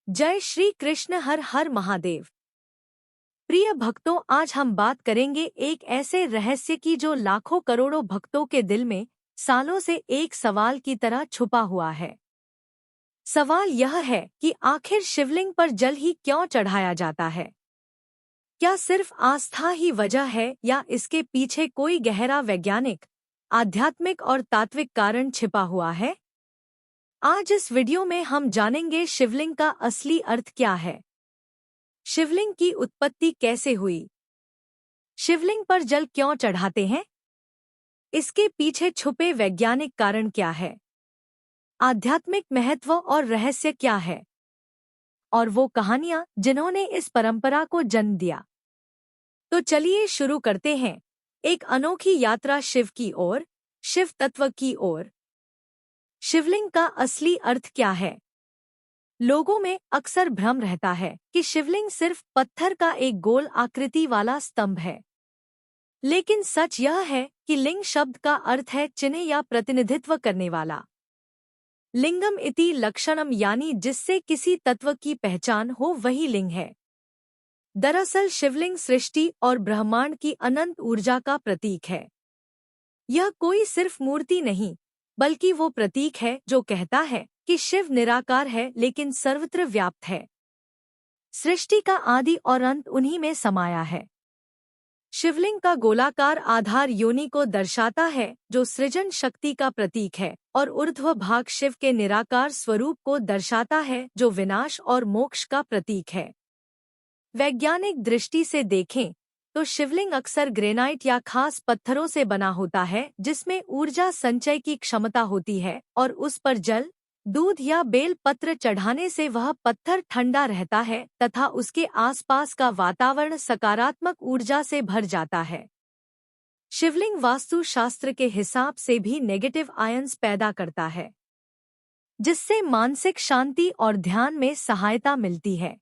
जय श्री कृष्ण। हर हर महादेव। प्रिय भक्तों, आज हम बात करेंगे एक ऐसे रहस्य की जो लाखों करोड़ों भक्तों के दिल में सालों से एक सवाल की तरह छुपा हुआ है। सवाल यह है कि आखिर शिवलिंग पर जल ही क्यों चढ़ाया जाता है। क्या सिर्फ आस्था ही वजह है या इसके पीछे कोई गहरा वैज्ञानिक, आध्यात्मिक और तात्विक कारण छिपा हुआ है। आज इस वीडियो में हम जानेंगे शिवलिंग का असली अर्थ क्या है, शिवलिंग की उत्पत्ति कैसे हुई, शिवलिंग पर जल क्यों चढ़ाते हैं, इसके पीछे छुपे वैज्ञानिक कारण क्या है, आध्यात्मिक महत्व और रहस्य क्या है, और वो कहानियां जिन्होंने इस परंपरा को जन्म दिया। तो चलिए शुरू करते हैं एक अनोखी यात्रा शिव की ओर, शिव तत्व की ओर। शिवलिंग का असली अर्थ क्या है। लोगों में अक्सर भ्रम रहता है कि शिवलिंग सिर्फ पत्थर का एक गोल आकृति वाला स्तंभ है, लेकिन सच यह है कि लिंग शब्द का अर्थ है चिन्ह या प्रतिनिधित्व करने वाला। लिंगम इति लक्षणम, यानी जिससे किसी तत्व की पहचान हो वही लिंग है। दरअसल शिवलिंग सृष्टि और ब्रह्मांड की अनंत ऊर्जा का प्रतीक है। यह कोई सिर्फ मूर्ति नहीं, बल्कि वो प्रतीक है जो कहता है कि शिव निराकार है लेकिन सर्वत्र व्याप्त है। सृष्टि का आदि और अंत उन्हीं में समाया है। शिवलिंग का गोलाकार आधार योनि को दर्शाता है, जो सृजन शक्ति का प्रतीक है, और ऊर्ध्व भाग शिव के निराकार स्वरूप को दर्शाता है, जो विनाश और मोक्ष का प्रतीक है। वैज्ञानिक दृष्टि से देखें तो शिवलिंग अक्सर ग्रेनाइट या खास पत्थरों से बना होता है, जिसमें ऊर्जा संचय की क्षमता होती है, और उस पर जल, दूध या बेल पत्र चढ़ाने से वह पत्थर ठंडा रहता है तथा उसके आसपास का वातावरण सकारात्मक ऊर्जा से भर जाता है। शिवलिंग वास्तु शास्त्र के हिसाब से भी नेगेटिव आयंस पैदा करता है, जिससे मानसिक शांति और ध्यान में सहायता मिलती है।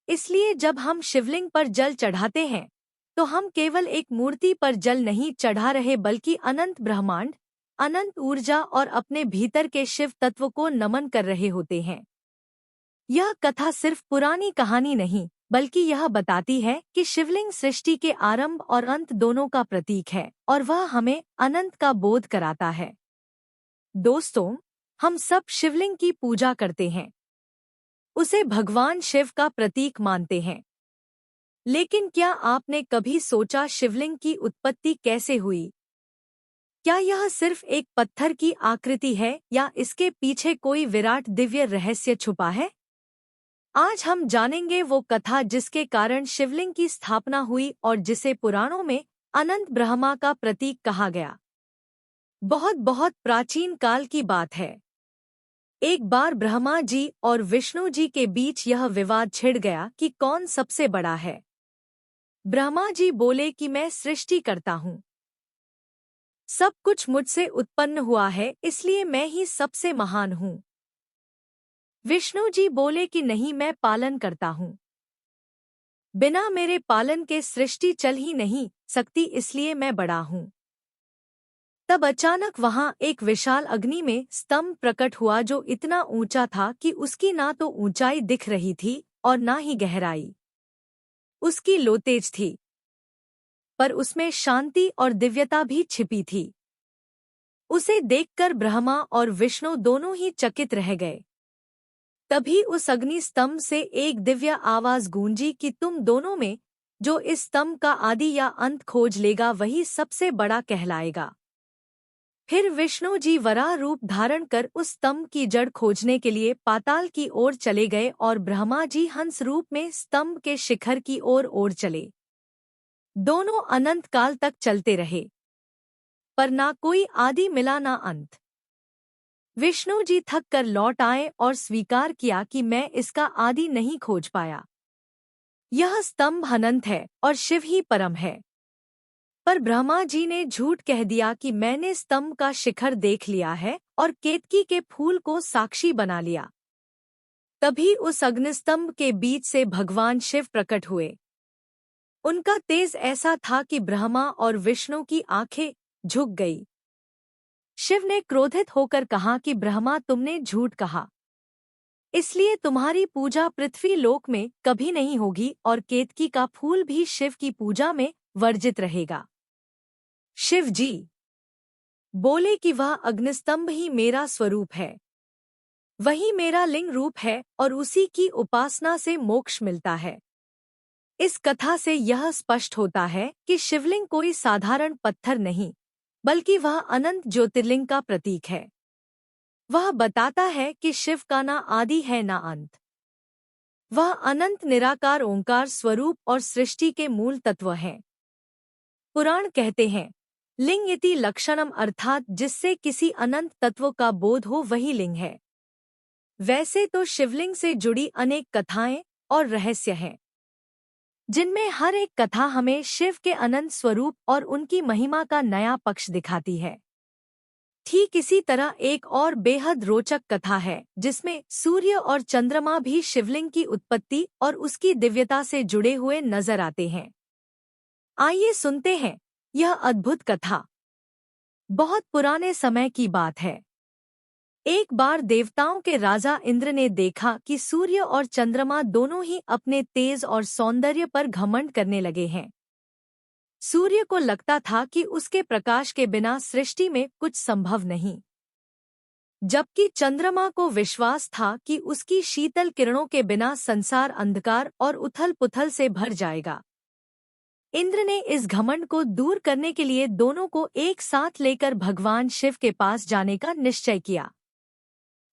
इसलिए जब हम शिवलिंग पर जल चढ़ाते हैं तो हम केवल एक मूर्ति पर जल नहीं चढ़ा रहे, बल्कि अनंत ब्रह्मांड, अनंत ऊर्जा और अपने भीतर के शिव तत्व को नमन कर रहे होते हैं। यह कथा सिर्फ पुरानी कहानी नहीं, बल्कि यह बताती है कि शिवलिंग सृष्टि के आरंभ और अंत दोनों का प्रतीक है, और वह हमें अनंत का बोध कराता है। दोस्तों, हम सब शिवलिंग की पूजा करते हैं, उसे भगवान शिव का प्रतीक मानते हैं। लेकिन क्या आपने कभी सोचा शिवलिंग की उत्पत्ति कैसे हुई? क्या यह सिर्फ एक पत्थर की आकृति है या इसके पीछे कोई विराट दिव्य रहस्य छुपा है? आज हम जानेंगे वो कथा जिसके कारण शिवलिंग की स्थापना हुई और जिसे पुराणों में अनंत ब्रह्मा का प्रतीक कहा गया। बहुत बहुत प्राचीन काल की बात है। एक बार ब्रह्मा जी और विष्णु जी के बीच यह विवाद छिड़ गया कि कौन सबसे बड़ा है। ब्रह्मा जी बोले कि मैं सृष्टि करता हूँ, सब कुछ मुझसे उत्पन्न हुआ है, इसलिए मैं ही सबसे महान हूँ। विष्णु जी बोले कि नहीं, मैं पालन करता हूँ, बिना मेरे पालन के सृष्टि चल ही नहीं सकती, इसलिए मैं बड़ा हूँ। तब अचानक वहां एक विशाल अग्नि में स्तंभ प्रकट हुआ, जो इतना ऊंचा था कि उसकी ना तो ऊंचाई दिख रही थी और ना ही गहराई। उसकी लो तेज थी, पर उसमें शांति और दिव्यता भी छिपी थी। उसे देखकर ब्रह्मा और विष्णु दोनों ही चकित रह गए। तभी उस अग्नि स्तंभ से एक दिव्य आवाज गूंजी कि तुम दोनों में जो इस स्तंभ का आदि या अंत खोज लेगा वही सबसे बड़ा कहलाएगा। फिर विष्णु जी वराह रूप धारण कर उस स्तंभ की जड़ खोजने के लिए पाताल की ओर चले गए और ब्रह्मा जी हंस रूप में स्तंभ के शिखर की ओर ओर चले। दोनों अनंत काल तक चलते रहे, पर ना कोई आदि मिला ना अंत। विष्णु जी थक कर लौट आए और स्वीकार किया कि मैं इसका आदि नहीं खोज पाया। यह स्तंभ अनंत है और शिव ही परम है। पर ब्रह्मा जी ने झूठ कह दिया कि मैंने स्तंभ का शिखर देख लिया है और केतकी के फूल को साक्षी बना लिया। तभी उस अग्निस्तंभ के बीच से भगवान शिव प्रकट हुए। उनका तेज ऐसा था कि ब्रह्मा और विष्णु की आंखें झुक गई। शिव ने क्रोधित होकर कहा कि ब्रह्मा, तुमने झूठ कहा। इसलिए तुम्हारी पूजा पृथ्वी लोक में कभी नहीं होगी और केतकी का फूल भी शिव की पूजा में वर्जित रहेगा। शिव जी बोले कि वह अग्निस्तंभ ही मेरा स्वरूप है, वही मेरा लिंग रूप है और उसी की उपासना से मोक्ष मिलता है। इस कथा से यह स्पष्ट होता है कि शिवलिंग कोई साधारण पत्थर नहीं, बल्कि वह अनंत ज्योतिर्लिंग का प्रतीक है। वह बताता है कि शिव का ना आदि है ना अंत। वह अनंत निराकार ओंकार स्वरूप और सृष्टि के मूल तत्व हैं। पुराण कहते हैं, लिंग इति लक्षणम, अर्थात जिससे किसी अनंत तत्व का बोध हो वही लिंग है। वैसे तो शिवलिंग से जुड़ी अनेक कथाएं और रहस्य हैं, जिनमें हर एक कथा हमें शिव के अनंत स्वरूप और उनकी महिमा का नया पक्ष दिखाती है। ठीक इसी तरह एक और बेहद रोचक कथा है, जिसमें सूर्य और चंद्रमा भी शिवलिंग की उत्पत्ति और उसकी दिव्यता से जुड़े हुए नजर आते हैं। आइए सुनते हैं यह अद्भुत कथा। बहुत पुराने समय की बात है। एक बार देवताओं के राजा इंद्र ने देखा कि सूर्य और चंद्रमा दोनों ही अपने तेज और सौंदर्य पर घमंड करने लगे हैं। सूर्य को लगता था कि उसके प्रकाश के बिना सृष्टि में कुछ संभव नहीं, जबकि चंद्रमा को विश्वास था कि उसकी शीतल किरणों के बिना संसार अंधकार और उथल-पुथल से भर जाएगा। इंद्र ने इस घमंड को दूर करने के लिए दोनों को एक साथ लेकर भगवान शिव के पास जाने का निश्चय किया।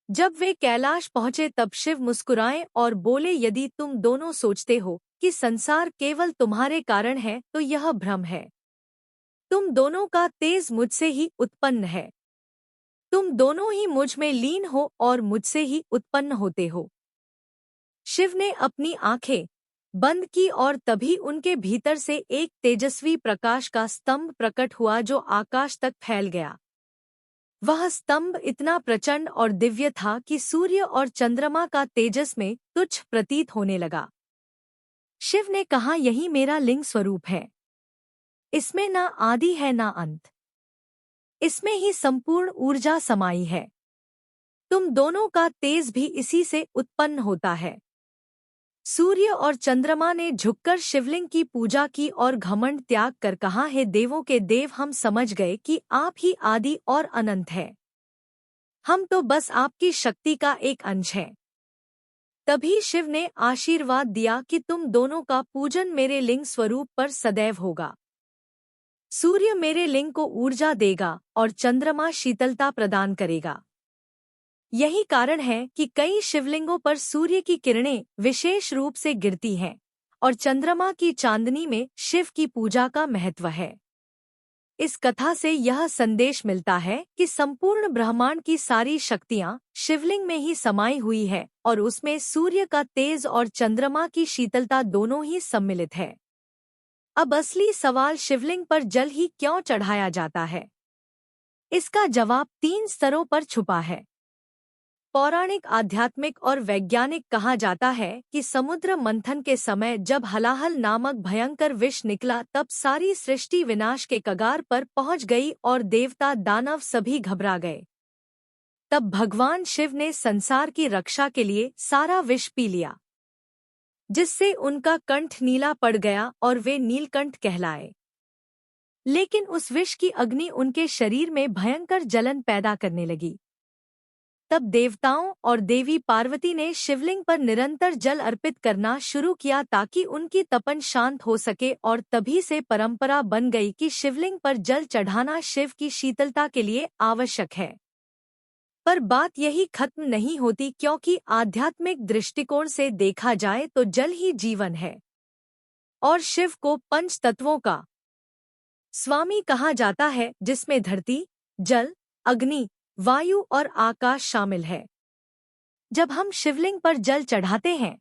जब वे कैलाश पहुंचे तब शिव मुस्कुराए और बोले, यदि तुम दोनों सोचते हो कि संसार केवल तुम्हारे कारण है तो यह भ्रम है। तुम दोनों का तेज मुझसे ही उत्पन्न है। तुम दोनों ही मुझ में लीन हो और मुझसे ही उत्पन्न होते हो। शिव ने अपनी आंखें बंद की और तभी उनके भीतर से एक तेजस्वी प्रकाश का स्तंभ प्रकट हुआ जो आकाश तक फैल गया। वह स्तंभ इतना प्रचंड और दिव्य था कि सूर्य और चंद्रमा का तेजस में तुच्छ प्रतीत होने लगा। शिव ने कहा, यही मेरा लिंग स्वरूप है। इसमें ना आदि है ना अंत। इसमें ही संपूर्ण ऊर्जा समाई है। तुम दोनों का तेज भी इसी से उत्पन्न होता है। सूर्य और चंद्रमा ने झुककर शिवलिंग की पूजा की और घमंड त्याग कर कहा, हे देवों के देव, हम समझ गए कि आप ही आदि और अनंत है। हम तो बस आपकी शक्ति का एक अंश हैं। तभी शिव ने आशीर्वाद दिया कि तुम दोनों का पूजन मेरे लिंग स्वरूप पर सदैव होगा। सूर्य मेरे लिंग को ऊर्जा देगा और चंद्रमा शीतलता प्रदान करेगा। यही कारण है कि कई शिवलिंगों पर सूर्य की किरणें विशेष रूप से गिरती हैं और चंद्रमा की चांदनी में शिव की पूजा का महत्व है। इस कथा से यह संदेश मिलता है कि संपूर्ण ब्रह्मांड की सारी शक्तियां शिवलिंग में ही समाई हुई है और उसमें सूर्य का तेज और चंद्रमा की शीतलता दोनों ही सम्मिलित है। अब असली सवाल, शिवलिंग पर जल ही क्यों चढ़ाया जाता है? इसका जवाब 3 स्तरों पर छुपा है। पौराणिक, आध्यात्मिक और वैज्ञानिक। कहा जाता है कि समुद्र मंथन के समय जब हलाहल नामक भयंकर विष निकला तब सारी सृष्टि विनाश के कगार पर पहुंच गई और देवता दानव सभी घबरा गए। तब भगवान शिव ने संसार की रक्षा के लिए सारा विष पी लिया, जिससे उनका कंठ नीला पड़ गया और वे नीलकंठ कहलाए। लेकिन उस विष की अग्नि उनके शरीर में भयंकर जलन पैदा करने लगी। तब देवताओं और देवी पार्वती ने शिवलिंग पर निरंतर जल अर्पित करना शुरू किया ताकि उनकी तपन शांत हो सके और तभी से परंपरा बन गई कि शिवलिंग पर जल चढ़ाना शिव की शीतलता के लिए आवश्यक है। पर बात यही खत्म नहीं होती, क्योंकि आध्यात्मिक दृष्टिकोण से देखा जाए तो जल ही जीवन है और शिव को पंच तत्वों का स्वामी कहा जाता है, जिसमें धरती, जल, अग्नि, वायु और आकाश शामिल है। जब हम शिवलिंग पर जल चढ़ाते हैं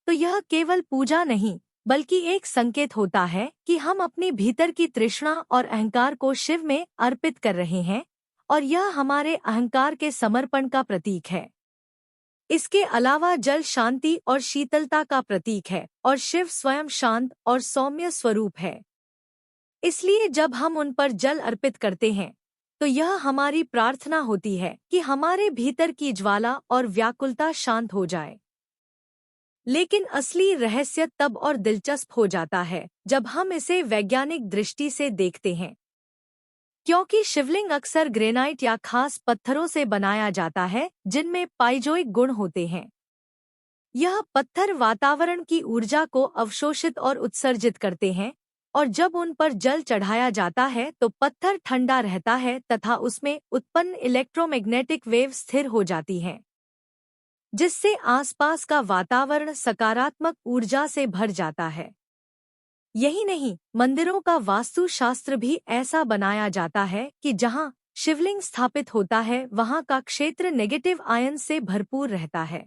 तो यह केवल पूजा नहीं बल्कि एक संकेत होता है कि हम अपने भीतर की तृष्णा और अहंकार को शिव में अर्पित कर रहे हैं और यह हमारे अहंकार के समर्पण का प्रतीक है। इसके अलावा जल शांति और शीतलता का प्रतीक है और शिव स्वयं शांत और सौम्य स्वरूप है। इसलिए जब हम उन पर जल अर्पित करते हैं तो यह हमारी प्रार्थना होती है कि हमारे भीतर की ज्वाला और व्याकुलता शांत हो जाए। लेकिन असली रहस्य तब और दिलचस्प हो जाता है जब हम इसे वैज्ञानिक दृष्टि से देखते हैं, क्योंकि शिवलिंग अक्सर ग्रेनाइट या खास पत्थरों से बनाया जाता है जिनमें पाइजोइक गुण होते हैं। यह पत्थर वातावरण की ऊर्जा को अवशोषित और उत्सर्जित करते हैं, और जब उन पर जल चढ़ाया जाता है तो पत्थर ठंडा रहता है तथा उसमें उत्पन्न इलेक्ट्रोमैग्नेटिक वेव स्थिर हो जाती हैं, जिससे आसपास का वातावरण सकारात्मक ऊर्जा से भर जाता है। यही नहीं, मंदिरों का वास्तुशास्त्र भी ऐसा बनाया जाता है कि जहां शिवलिंग स्थापित होता है वहां का क्षेत्र नेगेटिव आयन से भरपूर रहता है।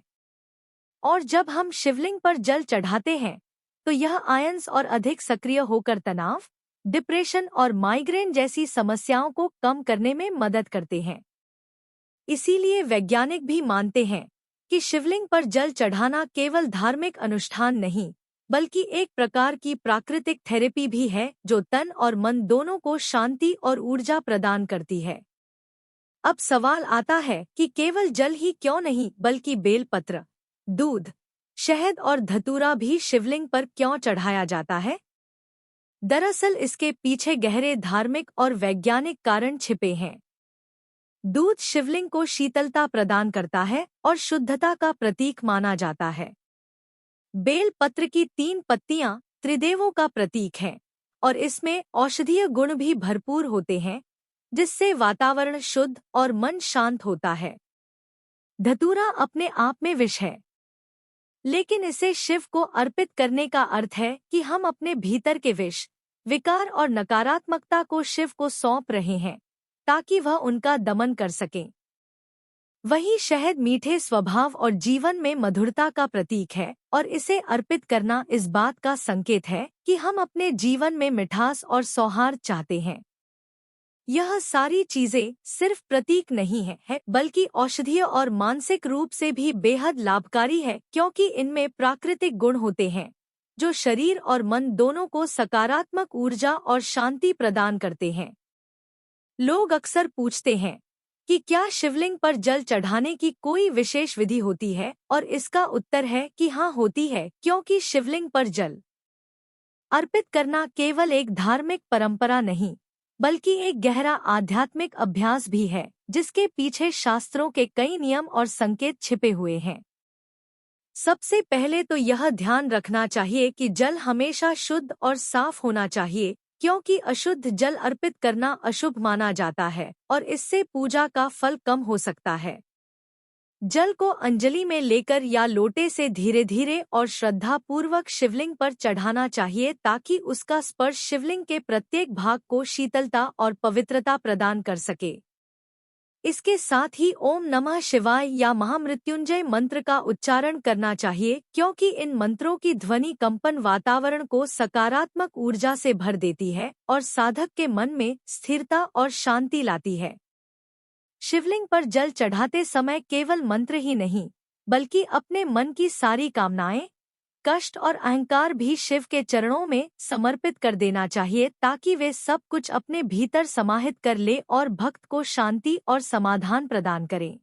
और जब हम शिवलिंग पर जल चढ़ाते हैं तो यह आयंस और अधिक सक्रिय होकर तनाव, डिप्रेशन और माइग्रेन जैसी समस्याओं को कम करने में मदद करते हैं। इसीलिए वैज्ञानिक भी मानते हैं कि शिवलिंग पर जल चढ़ाना केवल धार्मिक अनुष्ठान नहीं, बल्कि एक प्रकार की प्राकृतिक थेरेपी भी है जो तन और मन दोनों को शांति और ऊर्जा प्रदान करती है। अब सवाल आता है कि केवल जल ही क्यों नहीं बल्कि बेलपत्र, दूध, शहद और धतूरा भी शिवलिंग पर क्यों चढ़ाया जाता है? दरअसल इसके पीछे गहरे धार्मिक और वैज्ञानिक कारण छिपे हैं। दूध शिवलिंग को शीतलता प्रदान करता है और शुद्धता का प्रतीक माना जाता है। बेल पत्र की 3 पत्तियां त्रिदेवों का प्रतीक हैं और इसमें औषधीय गुण भी भरपूर होते हैं, जिससे वातावरण शुद्ध और मन शांत होता है। धतूरा अपने आप में विष है, लेकिन इसे शिव को अर्पित करने का अर्थ है कि हम अपने भीतर के विष, विकार और नकारात्मकता को शिव को सौंप रहे हैं ताकि वह उनका दमन कर सकें। वहीं शहद मीठे स्वभाव और जीवन में मधुरता का प्रतीक है और इसे अर्पित करना इस बात का संकेत है कि हम अपने जीवन में मिठास और सौहार्द चाहते हैं। यह सारी चीजें सिर्फ प्रतीक नहीं है बल्कि औषधीय और मानसिक रूप से भी बेहद लाभकारी है, क्योंकि इनमें प्राकृतिक गुण होते हैं जो शरीर और मन दोनों को सकारात्मक ऊर्जा और शांति प्रदान करते हैं। लोग अक्सर पूछते हैं कि क्या शिवलिंग पर जल चढ़ाने की कोई विशेष विधि होती है, और इसका उत्तर है कि हाँ, होती है, क्योंकि शिवलिंग पर जल अर्पित करना केवल एक धार्मिक परंपरा नहीं बल्कि एक गहरा आध्यात्मिक अभ्यास भी है, जिसके पीछे शास्त्रों के कई नियम और संकेत छिपे हुए हैं। सबसे पहले तो यह ध्यान रखना चाहिए कि जल हमेशा शुद्ध और साफ होना चाहिए, क्योंकि अशुद्ध जल अर्पित करना अशुभ माना जाता है और इससे पूजा का फल कम हो सकता है। जल को अंजलि में लेकर या लोटे से धीरे धीरे और श्रद्धापूर्वक शिवलिंग पर चढ़ाना चाहिए ताकि उसका स्पर्श शिवलिंग के प्रत्येक भाग को शीतलता और पवित्रता प्रदान कर सके। इसके साथ ही ओम नमः शिवाय या महामृत्युंजय मंत्र का उच्चारण करना चाहिए, क्योंकि इन मंत्रों की ध्वनि कंपन वातावरण को सकारात्मक ऊर्जा से भर देती है और साधक के मन में स्थिरता और शांति लाती है। शिवलिंग पर जल चढ़ाते समय केवल मंत्र ही नहीं बल्कि अपने मन की सारी कामनाएं, कष्ट और अहंकार भी शिव के चरणों में समर्पित कर देना चाहिए ताकि वे सब कुछ अपने भीतर समाहित कर ले और भक्त को शांति और समाधान प्रदान करें।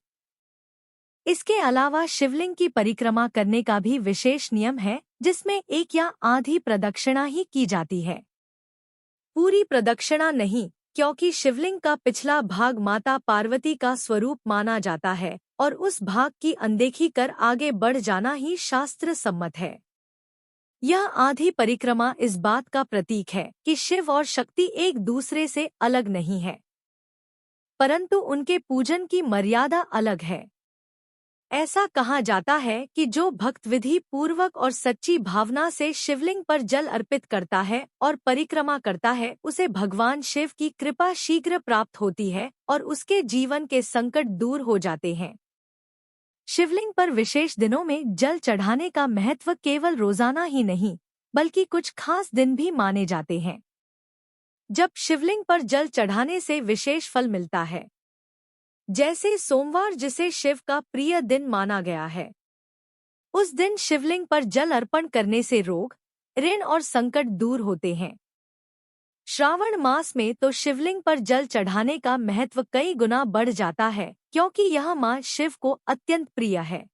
इसके अलावा शिवलिंग की परिक्रमा करने का भी विशेष नियम है, जिसमें एक या आधी प्रदक्षिणा ही की जाती है, पूरी प्रदक्षिणा नहीं, क्योंकि शिवलिंग का पिछला भाग माता पार्वती का स्वरूप माना जाता है और उस भाग की अनदेखी कर आगे बढ़ जाना ही शास्त्र सम्मत है। यह आधी परिक्रमा इस बात का प्रतीक है कि शिव और शक्ति एक दूसरे से अलग नहीं है, परंतु उनके पूजन की मर्यादा अलग है। ऐसा कहा जाता है कि जो भक्त विधि पूर्वक और सच्ची भावना से शिवलिंग पर जल अर्पित करता है और परिक्रमा करता है, उसे भगवान शिव की कृपा शीघ्र प्राप्त होती है और उसके जीवन के संकट दूर हो जाते हैं। शिवलिंग पर विशेष दिनों में जल चढ़ाने का महत्व केवल रोजाना ही नहीं बल्कि कुछ खास दिन भी माने जाते हैं, जब शिवलिंग पर जल चढ़ाने से विशेष फल मिलता है। जैसे सोमवार, जिसे शिव का प्रिय दिन माना गया है। उस दिन शिवलिंग पर जल अर्पण करने से रोग, ऋण और संकट दूर होते हैं। श्रावण मास में तो शिवलिंग पर जल चढ़ाने का महत्व कई गुना बढ़ जाता है, क्योंकि यह मां शिव को अत्यंत प्रिय है।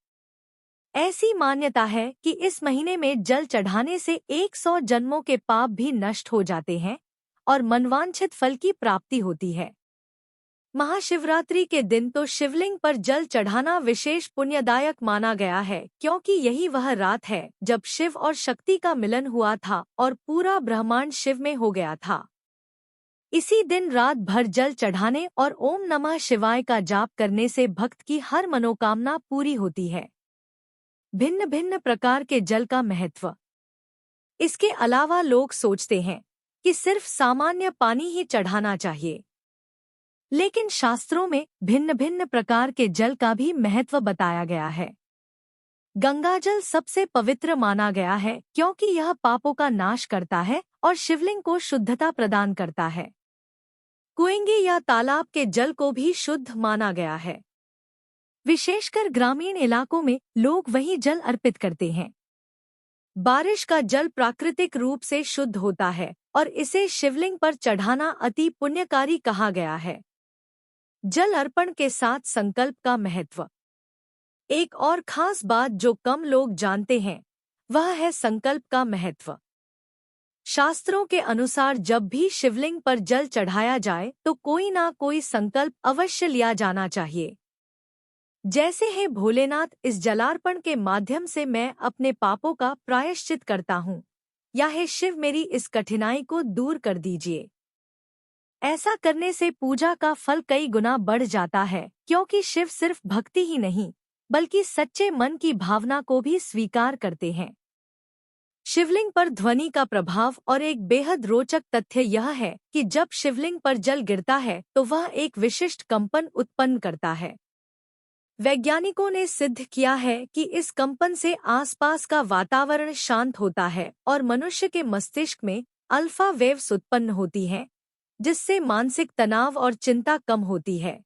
ऐसी मान्यता है कि इस महीने में जल चढ़ाने से 100 जन्मों के पाप भी नष्ट हो जाते हैं और मनवांछित फल की प्राप्ति होती है। महाशिवरात्रि के दिन तो शिवलिंग पर जल चढ़ाना विशेष पुण्यदायक माना गया है, क्योंकि यही वह रात है जब शिव और शक्ति का मिलन हुआ था और पूरा ब्रह्मांड शिव में हो गया था। इसी दिन रात भर जल चढ़ाने और ओम नमः शिवाय का जाप करने से भक्त की हर मनोकामना पूरी होती है। भिन्न भिन्न प्रकार के जल का महत्व। इसके अलावा लोग सोचते हैं कि सिर्फ सामान्य पानी ही चढ़ाना चाहिए, लेकिन शास्त्रों में भिन्न भिन्न प्रकार के जल का भी महत्व बताया गया है। गंगाजल सबसे पवित्र माना गया है, क्योंकि यह पापों का नाश करता है और शिवलिंग को शुद्धता प्रदान करता है। कुएंगे या तालाब के जल को भी शुद्ध माना गया है। विशेषकर ग्रामीण इलाकों में लोग वही जल अर्पित करते हैं। बारिश का जल प्राकृतिक रूप से शुद्ध होता है और इसे शिवलिंग पर चढ़ाना अति पुण्यकारी कहा गया है। जल अर्पण के साथ संकल्प का महत्व। एक और खास बात जो कम लोग जानते हैं, वह है संकल्प का महत्व। शास्त्रों के अनुसार जब भी शिवलिंग पर जल चढ़ाया जाए तो कोई ना कोई संकल्प अवश्य लिया जाना चाहिए। जैसे हे भोलेनाथ, इस जलार्पण के माध्यम से मैं अपने पापों का प्रायश्चित करता हूँ, या हे शिव, मेरी इस कठिनाई को दूर कर दीजिए। ऐसा करने से पूजा का फल कई गुना बढ़ जाता है, क्योंकि शिव सिर्फ भक्ति ही नहीं बल्कि सच्चे मन की भावना को भी स्वीकार करते हैं। शिवलिंग पर ध्वनि का प्रभाव। और एक बेहद रोचक तथ्य यह है कि जब शिवलिंग पर जल गिरता है तो वह एक विशिष्ट कंपन उत्पन्न करता है। वैज्ञानिकों ने सिद्ध किया है कि इस कंपन से आसपास का वातावरण शांत होता है और मनुष्य के मस्तिष्क में अल्फा वेव्स उत्पन्न होती हैं, जिससे मानसिक तनाव और चिंता कम होती है।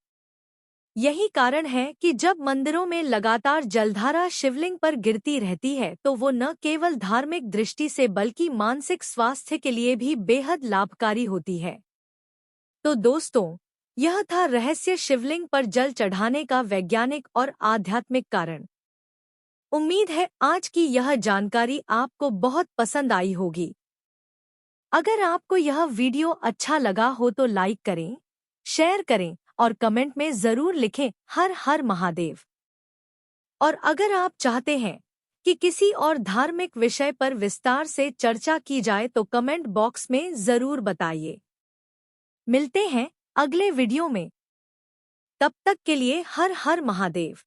यही कारण है कि जब मंदिरों में लगातार जलधारा शिवलिंग पर गिरती रहती है तो वो न केवल धार्मिक दृष्टि से बल्कि मानसिक स्वास्थ्य के लिए भी बेहद लाभकारी होती है। तो दोस्तों, यह था रहस्य शिवलिंग पर जल चढ़ाने का वैज्ञानिक और आध्यात्मिक कारण। उम्मीद है आज की यह जानकारी आपको बहुत पसंद आई होगी। अगर आपको यह वीडियो अच्छा लगा हो तो लाइक करें, शेयर करें और कमेंट में जरूर लिखें हर हर महादेव। और अगर आप चाहते हैं कि किसी और धार्मिक विषय पर विस्तार से चर्चा की जाए तो कमेंट बॉक्स में जरूर बताइए। मिलते हैं अगले वीडियो में। तब तक के लिए हर हर महादेव।